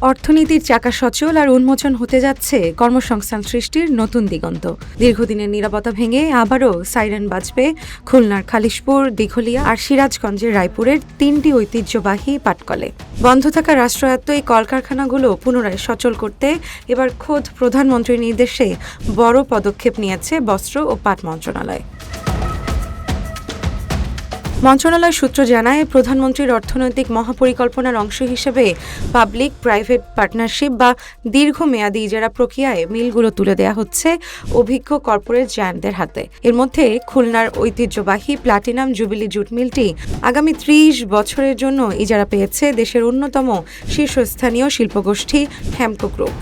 অর্থনীতির চাকা সচল আর উন্মোচন হতে যাচ্ছে কর্মসংস্থান সৃষ্টির নতুন দিগন্ত। দীর্ঘদিনের নীরবতা ভেঙে আবারও সাইরেন বাজবে খুলনার খালিশপুর, দিঘলিয়া আর সিরাজগঞ্জের রায়পুরের তিনটি ঐতিহ্যবাহী পাটকলে। বন্ধ থাকা রাষ্ট্রায়ত্ত এই কলকারখানাগুলো পুনরায় সচল করতে এবার খোদ প্রধানমন্ত্রীর নির্দেশে বড় পদক্ষেপ নিয়েছে বস্ত্র ও পাট মন্ত্রণালয়। মন্ত্রণালয় সূত্র জানায়, প্রধানমন্ত্রীর অর্থনৈতিক মহাপরিকল্পনার অংশ হিসেবে পাবলিক প্রাইভেট পার্টনারশিপ বা দীর্ঘমেয়াদী ইজারা প্রক্রিয়ায় মিলগুলো তুলে দেওয়া হচ্ছে অভিজ্ঞ কর্পোরেট জায়ান্টদের হাতে। এর মধ্যে খুলনার ঐতিহ্যবাহী প্লাটিনাম জুবিলি জুট মিলটি আগামী ৩০ বছরের জন্য ইজারা পেয়েছে দেশের অন্যতম শীর্ষস্থানীয় শিল্পগোষ্ঠী হ্যামকো গ্রুপ।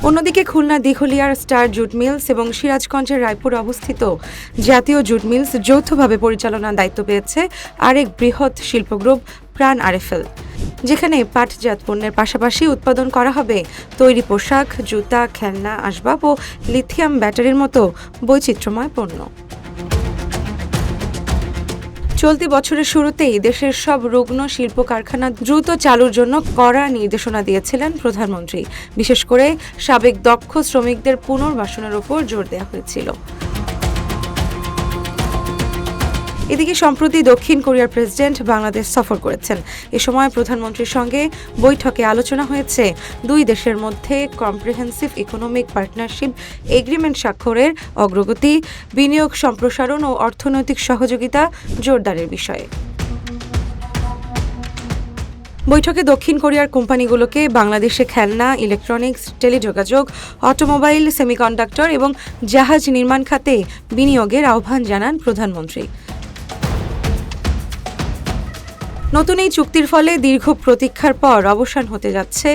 অন্যদিকে খুলনা দিঘলিয়ার স্টার জুট মিলস এবং সিরাজগঞ্জের রায়পুরে অবস্থিত জাতীয় জুট মিলস যৌথভাবে পরিচালনার দায়িত্ব পেয়েছে আরেক বৃহৎ শিল্প গ্রুপ প্রাণ আরএফএল, যেখানে পাটজাত পণ্যের পাশাপাশি উৎপাদন করা হবে তৈরি পোশাক, জুতা, খেলনা, আসবাব ও লিথিয়াম ব্যাটারির মতো বৈচিত্র্যময় পণ্য। চলতি বছরের শুরুতেই দেশের সব রুগ্ন শিল্প কারখানা দ্রুত চালুর জন্য কড়া নির্দেশনা দিয়েছিলেন প্রধানমন্ত্রী। বিশেষ করে সাবেক দক্ষ শ্রমিকদের পুনর্বাসনের উপর জোর দেওয়া হয়েছিল। এদিকে সম্প্রতি দক্ষিণ কোরিয়ার প্রেসিডেন্ট বাংলাদেশ সফর করেছেন। এ সময় প্রধানমন্ত্রীর সঙ্গে বৈঠকে আলোচনা হয়েছে দুই দেশের মধ্যে কম্প্রিহেন্সিভ ইকোনমিক পার্টনারশিপ এগ্রিমেন্ট স্বাক্ষরের অগ্রগতি, বিনিয়োগ সম্প্রসারণ ও অর্থনৈতিক সহযোগিতা জোরদারের বিষয়ে। বৈঠকে দক্ষিণ কোরিয়ার কোম্পানিগুলোকে বাংলাদেশে খেলনা, ইলেকট্রনিক্স, টেলিযোগাযোগ, অটোমোবাইল, সেমিকন্ডাক্টর এবং জাহাজ নির্মাণ খাতে বিনিয়োগের আহ্বান জানান প্রধানমন্ত্রী। নতুন এই চুক্তির ফলে দীর্ঘ প্রতীক্ষার পর অবসান হতে যাচ্ছে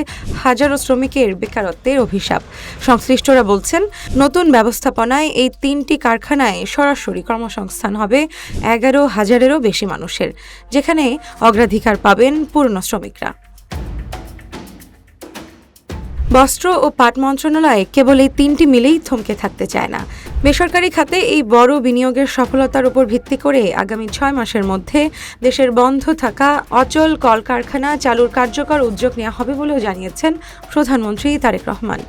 হাজারো শ্রমিকের বেকারত্বের অভিশাপ। সংশ্লিষ্টরা বলছেন, নতুন ব্যবস্থাপনায় এই তিনটি কারখানায় সরাসরি কর্মসংস্থান হবে 11,000-এরও বেশি মানুষের, যেখানে অগ্রাধিকার পাবেন পুরনো শ্রমিকরা। বস্ত্র ও পাট মন্ত্রণালয় কেবল এই তিনটি মিলেই থমকে থাকতে চায় না। বেসরকারি খাতে এই বড় বিনিয়োগের সফলতার উপর ভিত্তি করে আগামী 6 মাসের মধ্যে দেশের বন্ধ থাকা অচল কলকারখানা চালুর কার্যকর উদ্যোগ নেওয়া হবে বলেও জানিয়েছেন প্রধানমন্ত্রী তারেক রহমান।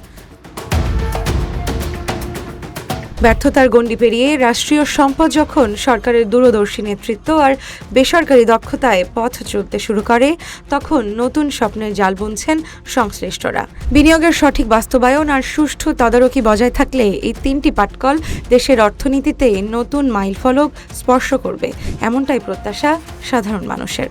ব্যর্থতার গণ্ডি পেরিয়ে রাষ্ট্রীয় সম্পদ যখন সরকারের দূরদর্শী নেতৃত্ব আর বেসরকারি দক্ষতায় পথ চলতে শুরু করে, তখন নতুন স্বপ্নের জাল বুনছেন সংশ্লিষ্টরা। বিনিয়োগের সঠিক বাস্তবায়ন আর সুষ্ঠু তদারকি বজায় থাকলে এই তিনটি পাটকল দেশের অর্থনীতিতে নতুন মাইলফলক স্পর্শ করবে, এমনটাই প্রত্যাশা সাধারণ মানুষের।